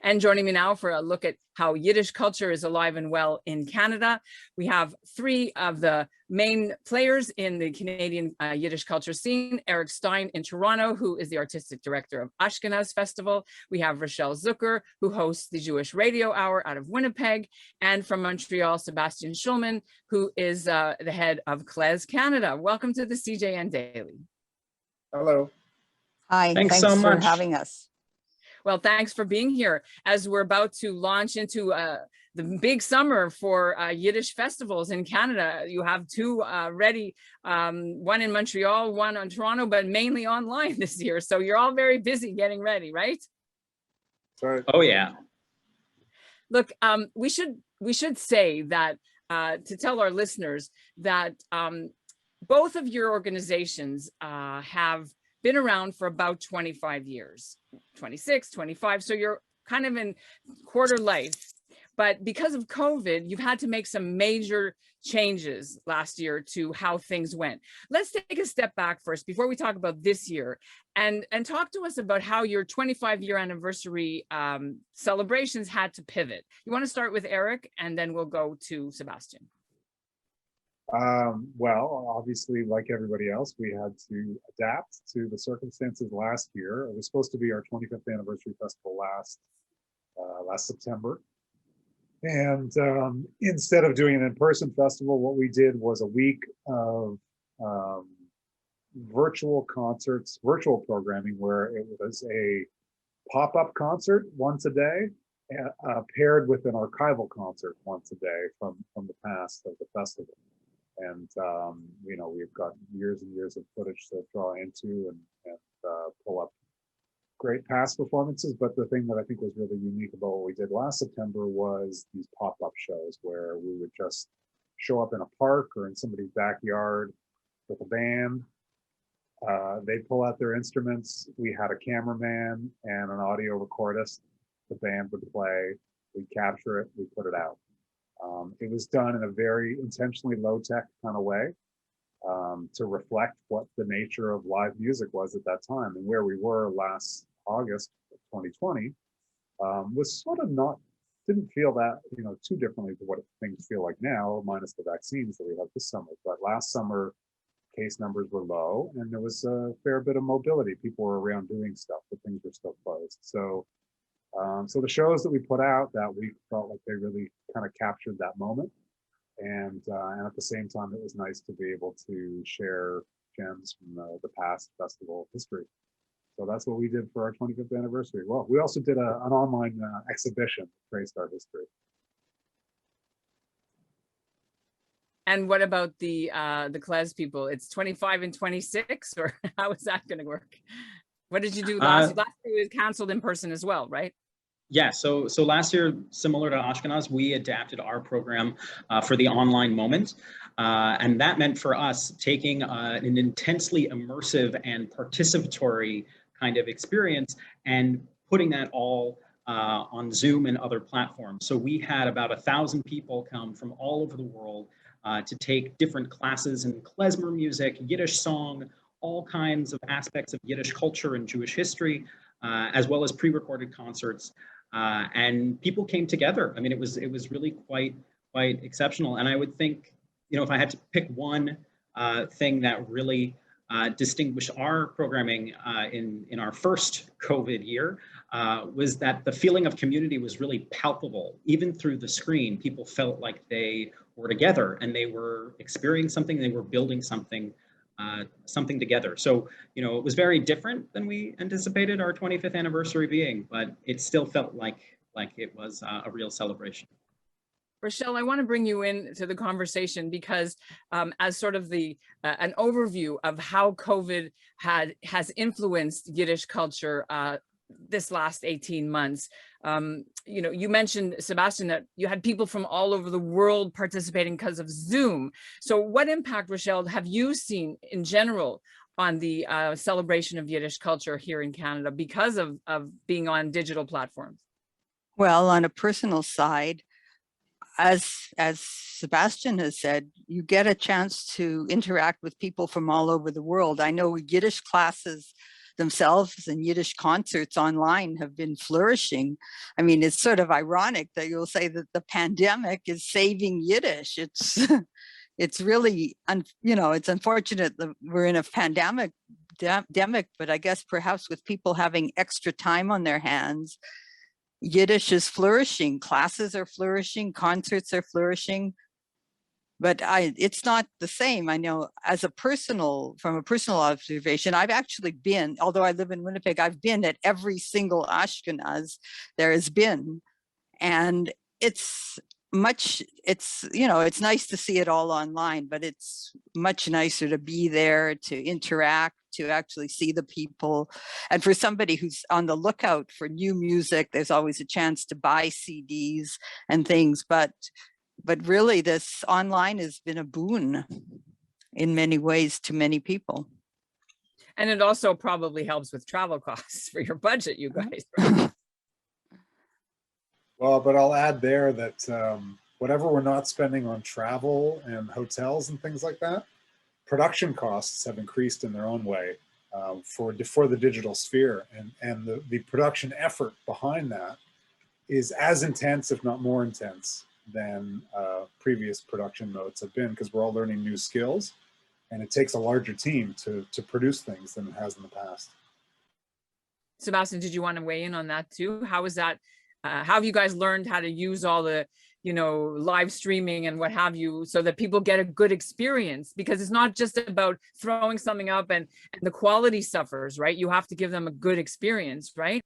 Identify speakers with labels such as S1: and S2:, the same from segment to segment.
S1: And joining me now for a look at how Yiddish culture is alive and well in Canada, we have three of the main players in the Canadian Yiddish culture scene. Eric Stein in Toronto, who is the artistic director of Ashkenaz Festival. We have Rochelle Zucker, who hosts the Jewish Radio Hour out of Winnipeg. And from Montreal, Sebastian Schulman, who is the head of KlezKanada. Welcome to the CJN Daily.
S2: Hello.
S3: Hi, thanks
S2: so
S3: for
S2: much.
S3: having us.
S1: Well, thanks for being here as we're about to launch into the big summer for Yiddish festivals in Canada. You have two ready, one in Montreal, one in Toronto, but mainly online this year. So you're all very busy getting ready, right?
S2: Sorry.
S4: Oh, yeah.
S1: Look, we should say that to tell our listeners that both of your organizations have been around for about 25 years, 26, 25. So you're kind of in quarter life. But because of COVID, you've had to make some major changes last year to how things went. Let's take a step back first before we talk about this year and talk to us about how your 25-year anniversary celebrations had to pivot. You want to start with Eric, and then we'll go to Sebastian.
S2: Well, obviously, like everybody else, we had to adapt to the circumstances last year. It was supposed to be our 25th anniversary festival last September. And instead of doing an in-person festival, what we did was a week of virtual concerts, virtual programming, where it was a pop-up concert once a day, paired with an archival concert once a day from the past of the festival. And, we've got years and years of footage to draw into and pull up great past performances. But the thing that I think was really unique about what we did last September was these pop-up shows where we would just show up in a park or in somebody's backyard with a band. They'd pull out their instruments. We had a cameraman and an audio recordist. The band would play, we'd capture it, we'd put it out. It was done in a very intentionally low-tech kind of way to reflect what the nature of live music was at that time. And where we were last August of 2020 was sort of didn't feel that, too differently to what things feel like now, minus the vaccines that we have this summer. But last summer, case numbers were low and there was a fair bit of mobility. People were around doing stuff, but things were still closed. So the shows that we put out that week felt like they really kind of captured that moment. And at the same time, it was nice to be able to share gems from the past festival history. So that's what we did for our 25th anniversary. Well, we also did an online exhibition that traced our history.
S1: And what about the Klez people? It's 25 and 26, or how is that going to work? What did you do last year? Last year was canceled in person as well, right?
S4: Yeah, so last year, similar to Ashkenaz, we adapted our program for the online moment. And that meant for us taking an intensely immersive and participatory kind of experience and putting that all on Zoom and other platforms. So we had about 1,000 people come from all over the world to take different classes in klezmer music, Yiddish song, all kinds of aspects of Yiddish culture and Jewish history, as well as pre-recorded concerts. And people came together. I mean, it was really quite exceptional. And I would think, if I had to pick one thing that really distinguished our programming in our first COVID year, was that the feeling of community was really palpable. Even through the screen, people felt like they were together and they were experiencing something, they were building something together. So, it was very different than we anticipated our 25th anniversary being, but it still felt like it was a real celebration.
S1: Rochelle, I want to bring you into the conversation because as sort of an overview of how COVID has influenced Yiddish culture this last 18 months. You mentioned, Sebastian, that you had people from all over the world participating because of Zoom. So what impact, Rochelle, have you seen in general on the celebration of Yiddish culture here in Canada because of being on digital platforms?
S3: Well, on a personal side, as Sebastian has said, you get a chance to interact with people from all over the world. I know Yiddish classes themselves, and Yiddish concerts online have been flourishing. I mean, it's sort of ironic that you'll say that the pandemic is saving Yiddish. It's it's really, it's unfortunate that we're in a pandemic, but I guess perhaps with people having extra time on their hands, Yiddish is flourishing. Classes are flourishing, concerts are flourishing. But it's not the same. I know from a personal observation, I've actually been, although I live in Winnipeg, I've been at every single Ashkenaz there has been. And it's nice to see it all online, but it's much nicer to be there, to interact, to actually see the people. And for somebody who's on the lookout for new music, there's always a chance to buy CDs and things. But really, this online has been a boon in many ways to many people.
S1: And it also probably helps with travel costs for your budget, you guys. Right?
S2: Well, but I'll add there that whatever we're not spending on travel and hotels and things like that, production costs have increased in their own way for the digital sphere. And the production effort behind that is as intense, if not more intense, than previous production modes have been, because we're all learning new skills, and it takes a larger team to produce things than it has in the past.
S1: Sebastian, did you want to weigh in on that too? How is that? How have you guys learned how to use all the, live streaming and what have you, so that people get a good experience? Because it's not just about throwing something up and the quality suffers, right? You have to give them a good experience, right?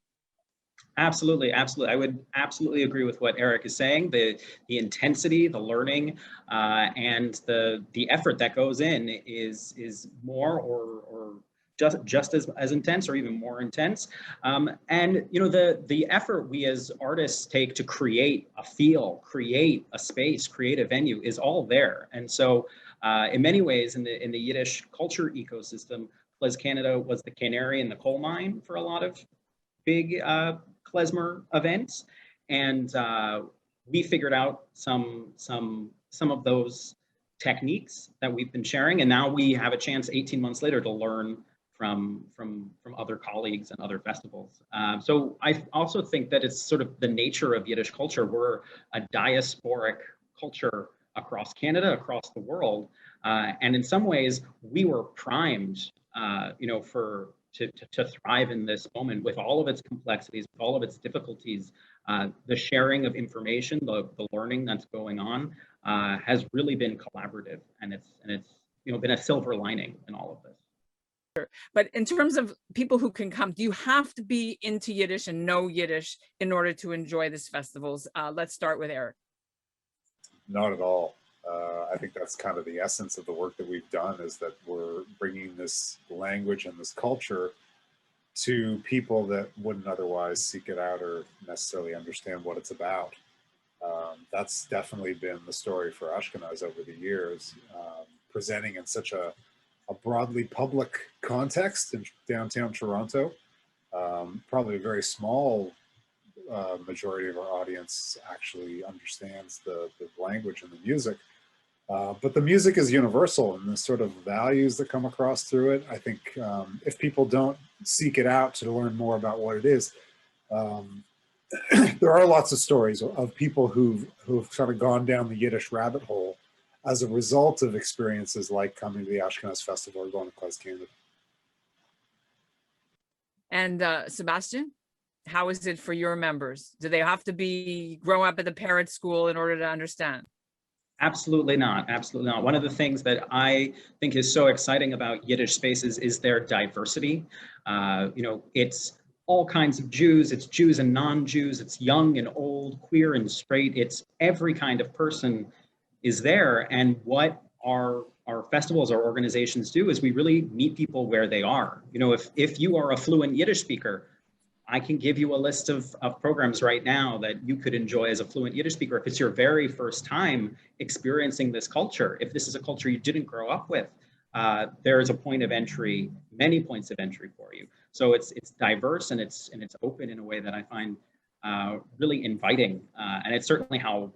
S4: Absolutely, absolutely. I would absolutely agree with what Eric is saying. The intensity, the learning, and the effort that goes in is more or just as intense, or even more intense. And the effort we as artists take to create a feel, create a space, create a venue is all there. And so, in many ways, in the Yiddish culture ecosystem, KlezKanada was the canary in the coal mine for a lot of big klezmer events, and we figured out some of those techniques that we've been sharing, and now we have a chance 18 months later to learn from other colleagues and other festivals. So I also think that it's sort of the nature of Yiddish culture. We're a diasporic culture across Canada, across the world, and in some ways we were primed, to thrive in this moment with all of its complexities, with all of its difficulties. The sharing of information, the learning that's going on has really been collaborative, and it's been a silver lining in all of this.
S1: But in terms of people who can come, do you have to be into Yiddish and know Yiddish in order to enjoy this festivals? Let's start with Eric.
S2: Not at all. I think that's kind of the essence of the work that we've done, is that we're bringing this language and this culture to people that wouldn't otherwise seek it out or necessarily understand what it's about. That's definitely been the story for Ashkenaz over the years, presenting in such a broadly public context in downtown Toronto. Probably a very small majority of our audience actually understands the language and the music. But the music is universal, and the sort of values that come across through it, I think if people don't seek it out to learn more about what it is, there are lots of stories of people who've sort of gone down the Yiddish rabbit hole as a result of experiences like coming to the Ashkenaz Festival or going to KlezKanada.
S1: And Sebastian, how is it for your members? Do they have to grow up at the parrot school in order to understand?
S4: Absolutely not. Absolutely not. One of the things that I think is so exciting about Yiddish spaces is their diversity. It's all kinds of Jews. It's Jews and non-Jews. It's young and old, queer and straight. It's every kind of person is there. And what our festivals, our organizations do is we really meet people where they are. If you are a fluent Yiddish speaker, I can give you a list of programs right now that you could enjoy as a fluent Yiddish speaker. If it's your very first time experiencing this culture, if this is a culture you didn't grow up with, there is a point of entry, many points of entry for you. So it's diverse and it's open in a way that I find really inviting, and it's certainly how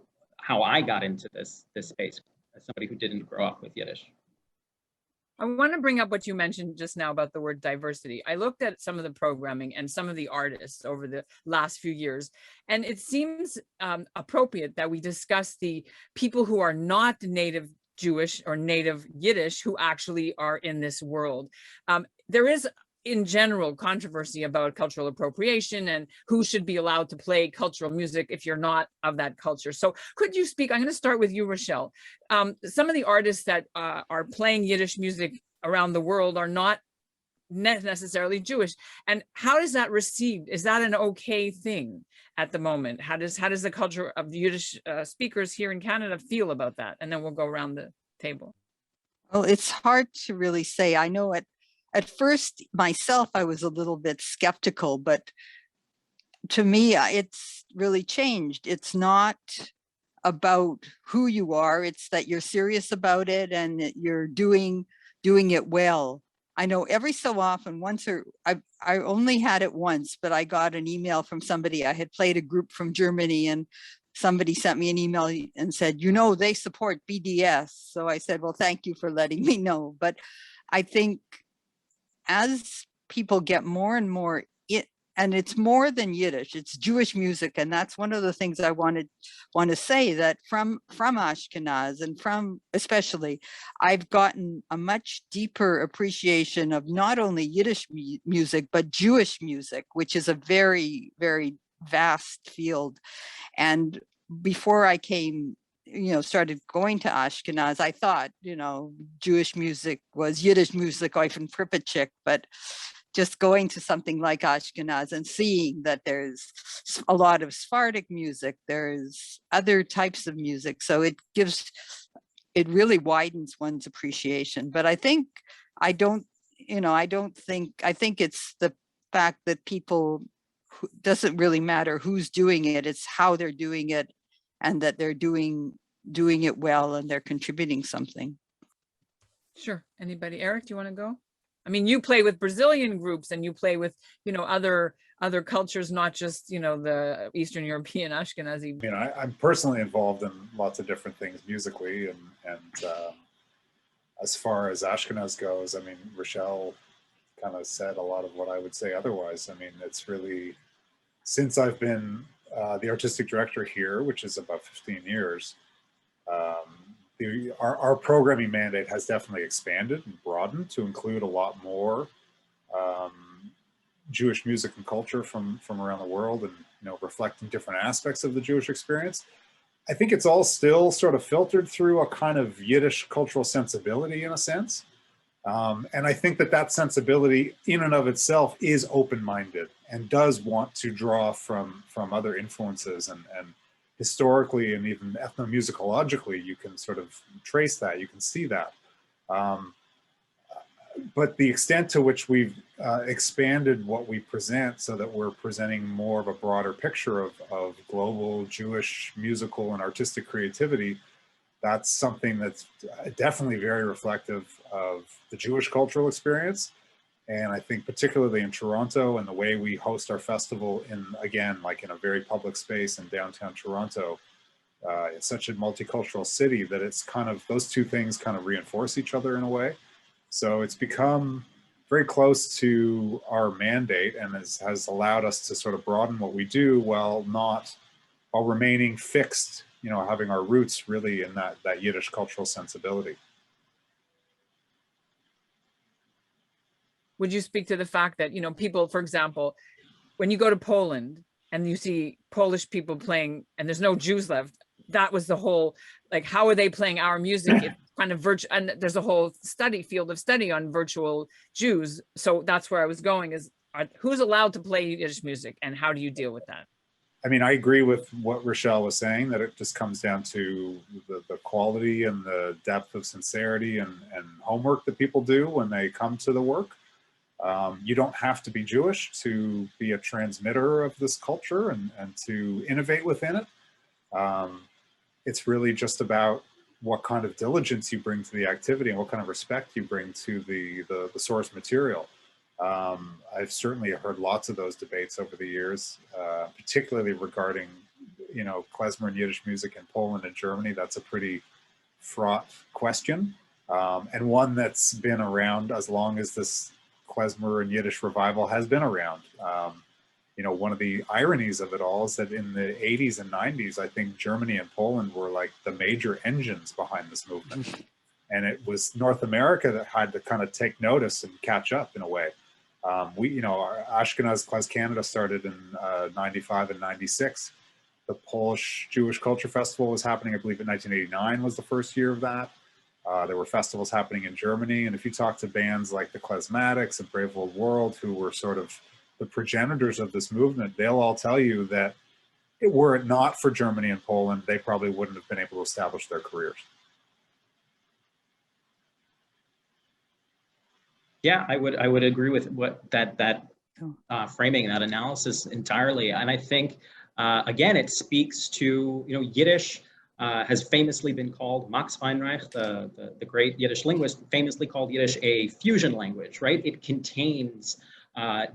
S4: I got into this space as somebody who didn't grow up with Yiddish.
S1: I want to bring up what you mentioned just now about the word diversity. I looked at some of the programming and some of the artists over the last few years, and it seems appropriate that we discuss the people who are not native Jewish or native Yiddish who actually are in this world. There is, in general, controversy about cultural appropriation and who should be allowed to play cultural music if you're not of that culture. So could you speak, I'm going to start with you, Rochelle. Some of the artists that are playing Yiddish music around the world are not necessarily Jewish. And how is that received? Is that an okay thing at the moment? How does the culture of the Yiddish speakers here in Canada feel about that? And then we'll go around the table.
S3: Well, it's hard to really say. I know at first myself, I was a little bit skeptical, but to me, it's really changed. It's not about who you are, it's that you're serious about it and that you're doing it well. I know every so often, I only had it once, but I got an email from somebody. I had played a group from Germany and somebody sent me an email and said, they support BDS. So I said, well, thank you for letting me know. But I think as people get more and more and it's more than Yiddish, it's Jewish music. And that's one of the things I want to say, that from Ashkenaz and from especially, I've gotten a much deeper appreciation of not only Yiddish music, but Jewish music, which is a very, very vast field. And before I came, started going to Ashkenaz, I thought, Jewish music was Yiddish music, oifen Pripachik, but just going to something like Ashkenaz and seeing that there's a lot of Sephardic music, there's other types of music. So it really widens one's appreciation. But I think I think it's the fact that people, doesn't really matter who's doing it, it's how they're doing it, and that they're doing it well and they're contributing something.
S1: Sure. Anybody? Eric, do you want to go? I mean, you play with Brazilian groups and you play with, other cultures, not just, the Eastern European Ashkenazi.
S2: I mean, I'm personally involved in lots of different things musically, and as far as Ashkenaz goes, I mean, Rochelle kind of said a lot of what I would say otherwise. I mean, it's really, since I've been the artistic director here, which is about 15 years, our programming mandate has definitely expanded and broadened to include a lot more Jewish music and culture from around the world, and reflecting different aspects of the Jewish experience. I think it's all still sort of filtered through a kind of Yiddish cultural sensibility in a sense. And I think that sensibility in and of itself is open-minded and does want to draw from other influences, and historically and even ethnomusicologically, you can sort of trace that, you can see that. But the extent to which we've expanded what we present so that we're presenting more of a broader picture of global Jewish musical and artistic creativity, that's something that's definitely very reflective of the Jewish cultural experience. And I think particularly in Toronto, and the way we host our festival in a very public space in downtown Toronto, it's such a multicultural city that it's kind of, those two things kind of reinforce each other in a way. So it's become very close to our mandate, and has allowed us to sort of broaden what we do while remaining fixed, having our roots really in that Yiddish cultural sensibility.
S1: Would you speak to the fact that, people, for example, when you go to Poland and you see Polish people playing and there's no Jews left, that was the whole, like, how are they playing our music? It's kind of virtual, and there's a whole field of study on virtual Jews. So that's where I was going, is who's allowed to play Yiddish music and how do you deal with that?
S2: I mean, I agree with what Rochelle was saying, that it just comes down to the quality and the depth of sincerity and homework that people do when they come to the work. You don't have to be Jewish to be a transmitter of this culture and to innovate within it. It's really just about what kind of diligence you bring to the activity and what kind of respect you bring to the source material. I've certainly heard lots of those debates over the years, particularly regarding, klezmer and Yiddish music in Poland and Germany. That's a pretty fraught question. and one that's been around as long as this klezmer and Yiddish revival has been around. You know, one of the ironies of it all is that in the 80s and 90s, I think Germany and Poland were like the major engines behind this movement. And it was North America that had to kind of take notice and catch up in a way. You know, our Ashkenaz KlezKanada started in 95 and 96. The Polish Jewish Culture Festival was happening, I believe, in 1989 was the first year of that. There were festivals happening in Germany. And if you talk to bands like the Klezmatics and Brave Old World, who were sort of the progenitors of this movement, they'll all tell you that were it not for Germany and Poland, they probably wouldn't have been able to establish their careers.
S4: Yeah, I would agree with what that framing, that analysis entirely. And I think again, it speaks to, you know, Yiddish has famously been called, Max Weinreich, the great Yiddish linguist, famously called Yiddish a fusion language, right? It contains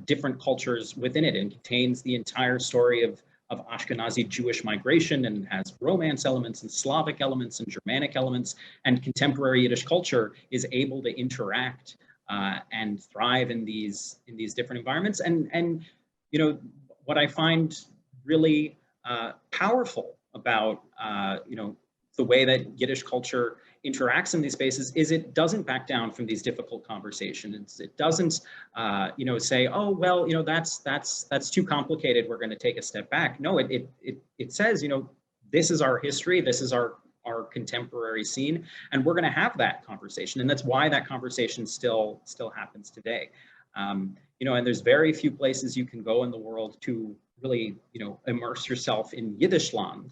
S4: different cultures within it, and contains the entire story of Ashkenazi Jewish migration, and has Romance elements and Slavic elements and Germanic elements, and contemporary Yiddish culture is able to interact and thrive in these different environments. And you know, what I find really powerful about you know, the way that Yiddish culture interacts in these spaces is it doesn't back down from these difficult conversations. It doesn't you know, say, oh well, you know, that's too complicated, we're going to take a step back. No, it says, you know, this is our history, this is our contemporary scene, and we're going to have that conversation, and that's why that conversation still happens today. You know, and there's very few places you can go in the world to really, you know, immerse yourself in Yiddish land,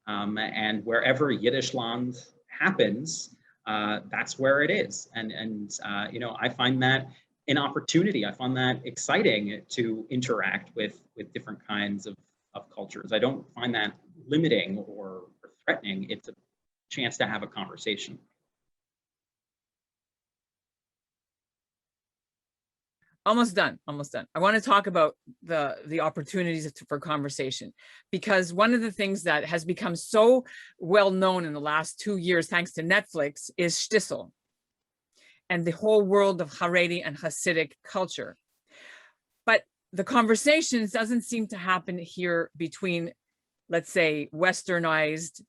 S4: and wherever Yiddish land happens, that's where it is. And you know, I find that an opportunity. I find that exciting to interact with different kinds of cultures. I don't find that limiting or threatening. It's a chance to have a conversation.
S1: Almost done. I want to talk about the opportunities for conversation, because one of the things that has become so well known in the last 2 years, thanks to Netflix, is shtisel and the whole world of Haredi and Hasidic culture. But the conversations doesn't seem to happen here between, let's say, westernized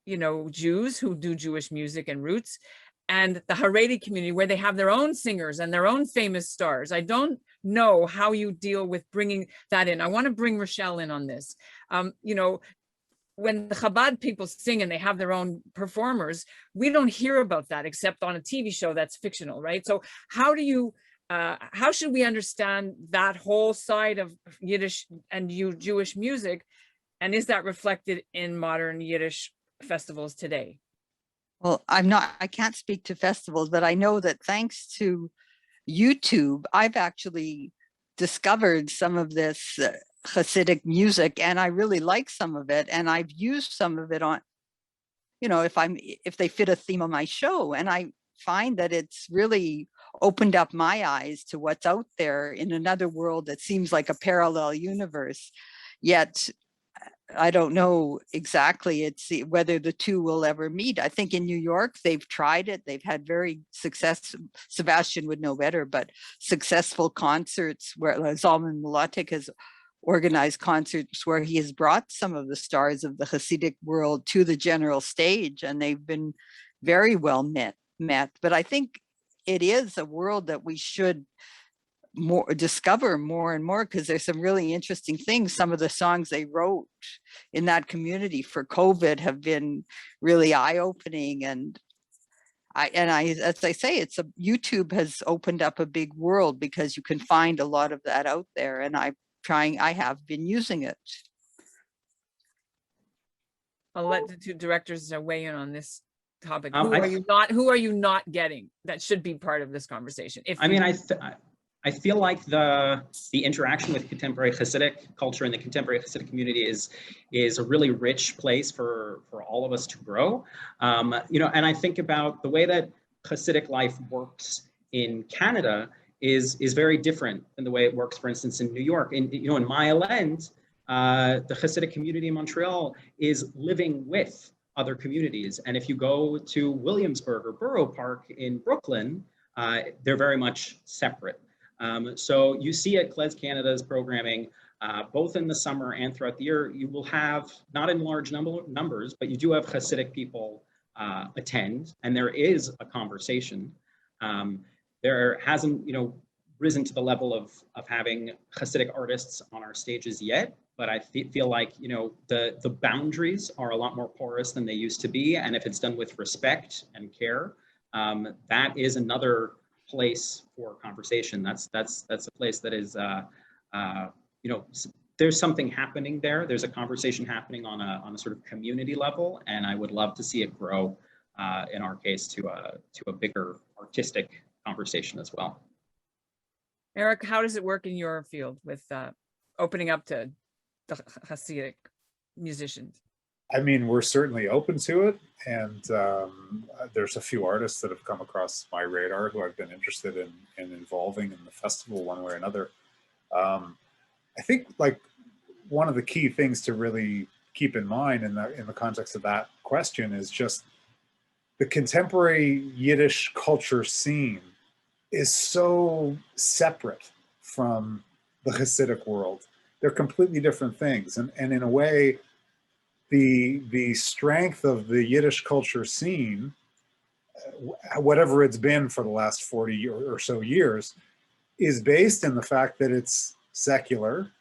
S1: you know, Jews who do Jewish music and roots, and the Haredi community, where they have their own singers and their own famous stars. I don't know how you deal with bringing that in. I want to bring Rochelle in on this. You know, when the Chabad people sing and they have their own performers, we don't hear about that except on a TV show that's fictional, right? So how do you, how should we understand that whole side of Yiddish and Jewish music? And is that reflected in modern Yiddish festivals today?
S3: Well, I can't speak to festivals, but I know that thanks to YouTube, I've actually discovered some of this Hasidic music, and I really like some of it. And I've used some of it on, you know, if they fit a theme of my show, and I find that it's really opened up my eyes to what's out there in another world that seems like a parallel universe. Yet I don't know exactly whether the two will ever meet. I think in New York, they've tried it. They've had very successful, Sebastian would know better, but successful concerts where Zalman Mlotek has organized concerts where he has brought some of the stars of the Hasidic world to the general stage, and they've been very well met. But I think it is a world that we should discover more and more, because there's some really interesting things. Some of the songs they wrote in that community for COVID have been really eye-opening, and as I say, YouTube has opened up a big world, because you can find a lot of that out there, and I have been using it.
S1: I'll let the two directors weigh in on this topic. Who are you not getting that should be part of this conversation?
S4: I feel like the interaction with contemporary Hasidic culture and the contemporary Hasidic community is a really rich place for all of us to grow. You know, and I think about the way that Hasidic life works in Canada is very different than the way it works, for instance, in New York. You know, in Mile End, the Hasidic community in Montreal is living with other communities. And if you go to Williamsburg or Borough Park in Brooklyn, they're very much separate. So you see at KlezKanada's programming, both in the summer and throughout the year, you will have, not in large numbers, but you do have Hasidic people attend, and there is a conversation. There hasn't, risen to the level of having Hasidic artists on our stages yet, but I feel like, the boundaries are a lot more porous than they used to be. And if it's done with respect and care, that is another place for conversation. That's a place that is, there's something happening there. There's a conversation happening on a sort of community level, and I would love to see it grow, in our case, to a bigger artistic conversation as well.
S1: Eric, how does it work in your field with opening up to the Hasidic musicians?
S2: I mean, we're certainly open to it, and there's a few artists that have come across my radar who I've been interested in involving in the festival one way or another. I think like one of the key things to really keep in mind in the context of that question is just the contemporary Yiddish culture scene is so separate from the Hasidic world. They're completely different things. And in a way, the strength of the Yiddish culture scene, whatever it's been for the last 40 or so years, is based in the fact that it's secular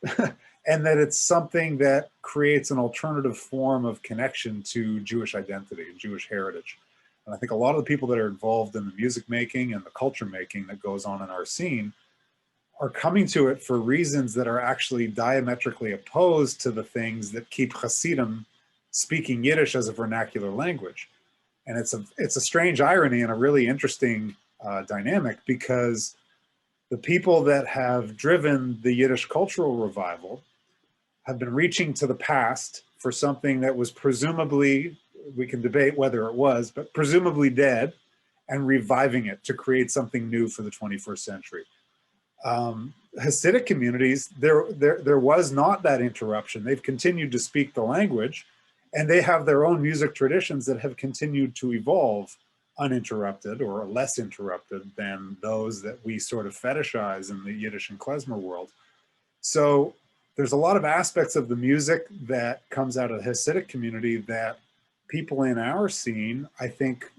S2: and that it's something that creates an alternative form of connection to Jewish identity and Jewish heritage. And I think a lot of the people that are involved in the music making and the culture making that goes on in our scene are coming to it for reasons that are actually diametrically opposed to the things that keep Hasidim speaking Yiddish as a vernacular language. And it's a strange irony and a really interesting dynamic, because the people that have driven the Yiddish cultural revival have been reaching to the past for something that was presumably, we can debate whether it was, but presumably dead, and reviving it to create something new for the 21st century. Hasidic communities, there was not that interruption. They've continued to speak the language, and they have their own music traditions that have continued to evolve uninterrupted or less interrupted than those that we sort of fetishize in the Yiddish and klezmer world. So there's a lot of aspects of the music that comes out of the Hasidic community that people in our scene, I think,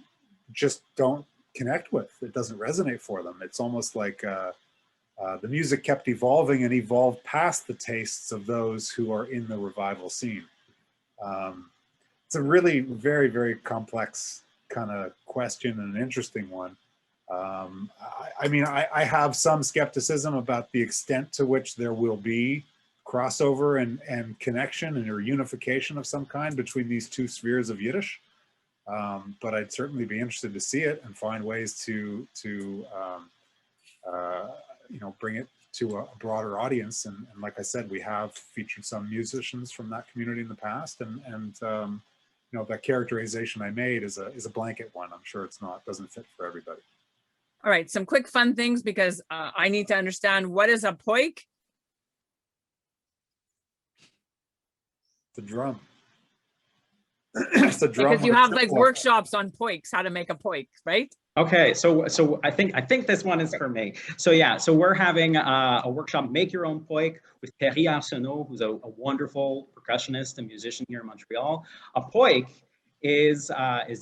S2: just don't connect with. It doesn't resonate for them. It's almost like the music kept evolving and evolved past the tastes of those who are in the revival scene. It's a really very, very complex kind of question and an interesting one. I mean, I have some skepticism about the extent to which there will be crossover and connection and or unification of some kind between these two spheres of Yiddish. But I'd certainly be interested to see it and find ways to bring it to a broader audience. And like I said, we have featured some musicians from that community in the past, and that characterization I made is a blanket one. I'm sure doesn't fit for everybody.
S1: All right, some quick fun things, because I need to understand, what is a poik?
S2: The drum. It's a drum.
S1: Because you have like workshops on poiks, how to make a poik, right?
S4: Okay, so I think this one is for me. So yeah, so we're having a workshop, Make Your Own Poik, with Terry Arsenault, who's a wonderful percussionist and musician here in Montreal. A poik is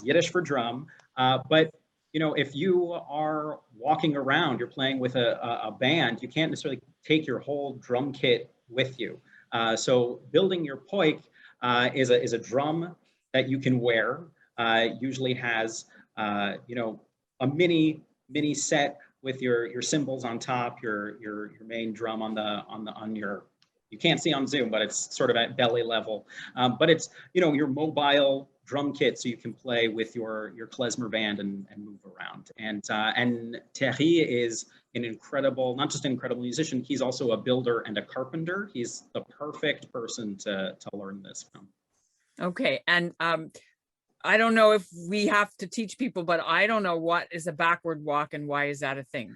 S4: Yiddish for drum, but if you are walking around, you're playing with a band, you can't necessarily take your whole drum kit with you. So building your poik is a drum that you can wear. Usually has a mini set with your cymbals on top, your main drum on your, you can't see on Zoom, but it's sort of at belly level. But it's your mobile drum kit, so you can play with your klezmer band and move around. And Terry is an incredible, not just an incredible musician, he's also a builder and a carpenter. He's the perfect person to learn this from. Okay,
S1: and I don't know if we have to teach people, but I don't know what is a backward walk and why is that a thing?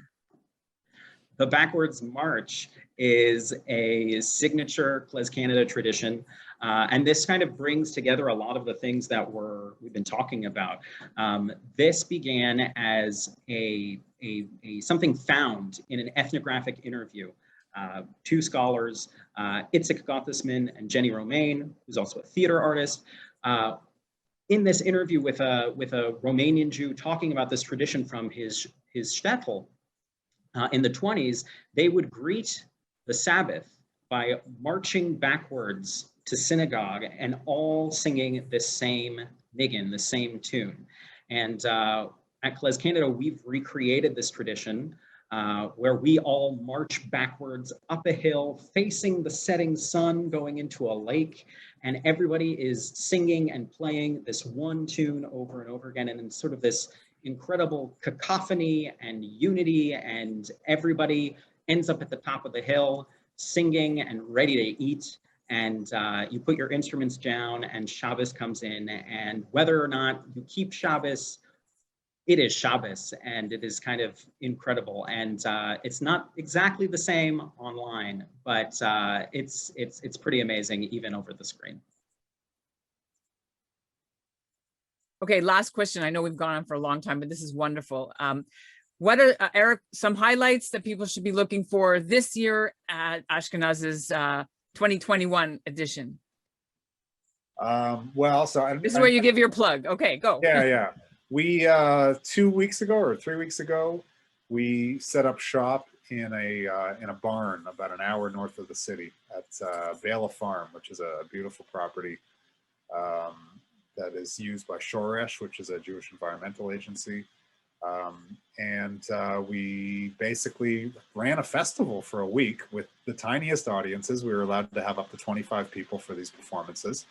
S4: The backwards march is a signature KlezKanada tradition. And this kind of brings together a lot of the things that we've been talking about. This began as something found in an ethnographic interview. Two scholars, Itzik Gottesman and Jenny Romain, who's also a theater artist, in this interview with a Romanian Jew talking about this tradition from his shtetl in the 20s, they would greet the Sabbath by marching backwards to synagogue and all singing the same niggin, the same tune. And at KlezKanada, we've recreated this tradition where we all march backwards up a hill, facing the setting sun, going into a lake, and everybody is singing and playing this one tune over and over again, and in sort of this incredible cacophony and unity, and everybody ends up at the top of the hill singing and ready to eat. And you put your instruments down and Shabbos comes in, and whether or not you keep Shabbos, it is Shabbos, and it is kind of incredible. And it's not exactly the same online, but it's pretty amazing even over the screen.
S1: Okay, last question. I know we've gone on for a long time, but this is wonderful. What are, Eric, some highlights that people should be looking for this year at Ashkenaz's 2021 edition?
S2: Well,
S1: This is where you give your plug. Okay, go.
S2: Yeah. We 2 weeks ago or 3 weeks ago, we set up shop in a barn about an hour north of the city at Bela Farm, which is a beautiful property that is used by Shoresh, which is a Jewish environmental agency. And we basically ran a festival for a week with the tiniest audiences. We were allowed to have up to 25 people for these performances.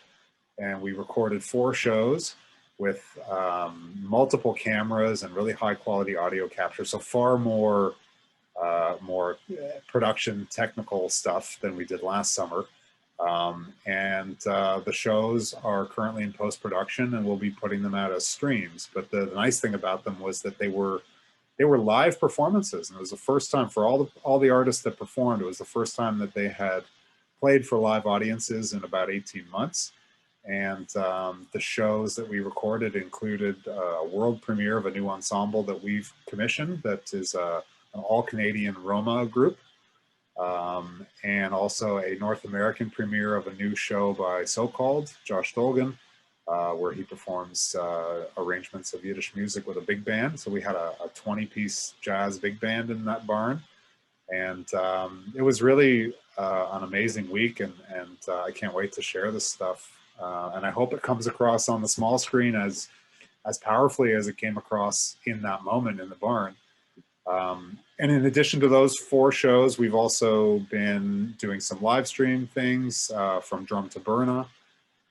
S2: And we recorded 4 shows with multiple cameras and really high quality audio capture. So far more production technical stuff than we did last summer. And the shows are currently in post-production, and we'll be putting them out as streams. But the nice thing about them was that they were live performances, and it was the first time for all the artists that performed. It was the first time that they had played for live audiences in about 18 months. And the shows that we recorded included a world premiere of a new ensemble that we've commissioned that is an all-Canadian Roma group. And also a North American premiere of a new show by So-Called, Josh Dolgan, where he performs arrangements of Yiddish music with a big band. So we had a 20-piece jazz big band in that barn. And it was really an amazing week, and I can't wait to share this stuff. And I hope it comes across on the small screen as powerfully as it came across in that moment in the barn. And in addition to those 4 shows, we've also been doing some live stream things from Drum to Burna,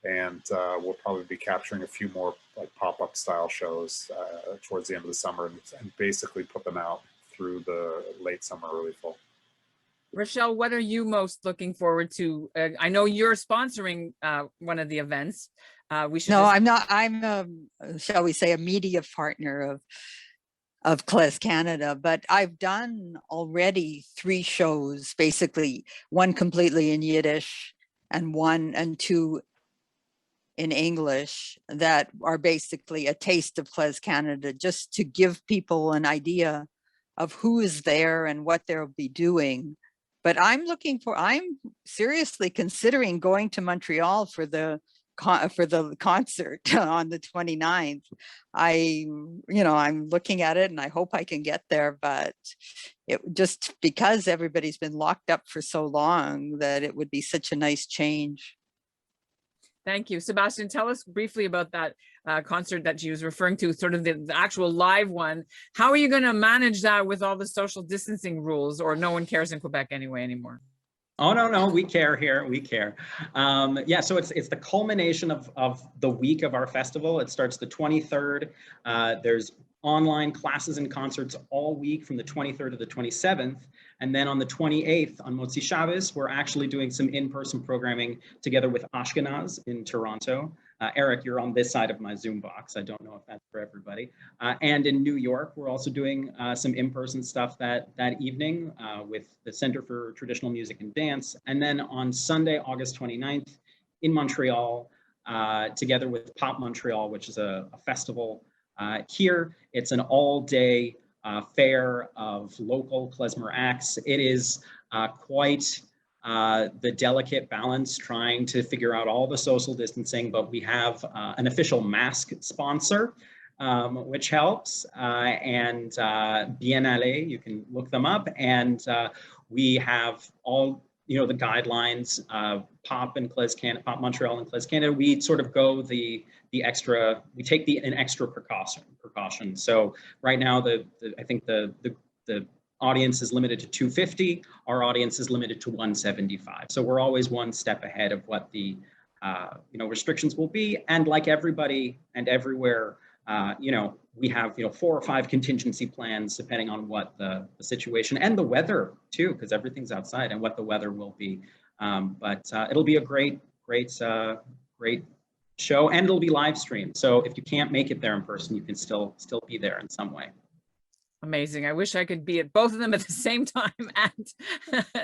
S2: and we'll probably be capturing a few more like pop-up style shows towards the end of the summer, and basically put them out through the late summer, early fall.
S1: Rochelle, what are you most looking forward to? I know you're sponsoring one of the events.
S3: I'm not. I'm shall we say, a media partner of KlezKanada, but I've done already 3 shows, basically one completely in Yiddish and 1 and 2 in English, that are basically a taste of KlezKanada, just to give people an idea of who is there and what they'll be doing. But I'm seriously considering going to Montreal for the concert on the 29th. I'm looking at it and I hope I can get there, but it just because everybody's been locked up for so long, that it would be such a nice change.
S1: Thank you. Sebastian, tell us briefly about that concert that she was referring to, sort of the actual live one. How are you going to manage that with all the social distancing rules, or no one cares in Quebec anyway anymore?
S4: Oh, no, we care here. We care. Yeah, so it's the culmination of the week of our festival. It starts the 23rd. There's online classes and concerts all week from the 23rd to the 27th. And then on the 28th, on Motzi Shabbos, we're actually doing some in-person programming together with Ashkenaz in Toronto. Eric, you're on this side of my Zoom box. I don't know if that's for everybody. And in New York, we're also doing some in-person stuff that evening with the Center for Traditional Music and Dance. And then on Sunday, August 29th, in Montreal, together with Pop Montreal, which is a festival here. It's an all-day fair of local klezmer acts. It is quite the delicate balance trying to figure out all the social distancing, but we have an official mask sponsor, which helps, and Biennale, you can look them up, and we have all, you know, the guidelines, Pop and KlezKanada, Pop Montreal and KlezKanada. We sort of go the extra, we take an extra precaution. So right now, I think the audience is limited to 250. Our audience is limited to 175. So we're always one step ahead of what the restrictions will be. And like everybody and everywhere, we have 4 or 5 contingency plans depending on what the situation and the weather too, because everything's outside, and what the weather will be. But it'll be a great show, and it'll be live streamed. So if you can't make it there in person, you can still be there in some way.
S1: Amazing. I wish I could be at both of them at the same time, and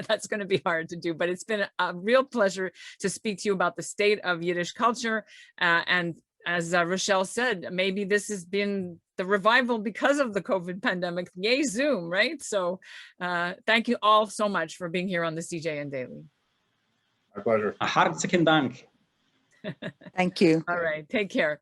S1: that's going to be hard to do, but it's been a real pleasure to speak to you about the state of Yiddish culture. And as Rochelle said, maybe this has been the revival because of the COVID pandemic. Yay, Zoom, right? So thank you all so much for being here on the CJN Daily.
S2: My pleasure.
S4: Herzlichen Dank.
S3: Thank you.
S1: All right, take care.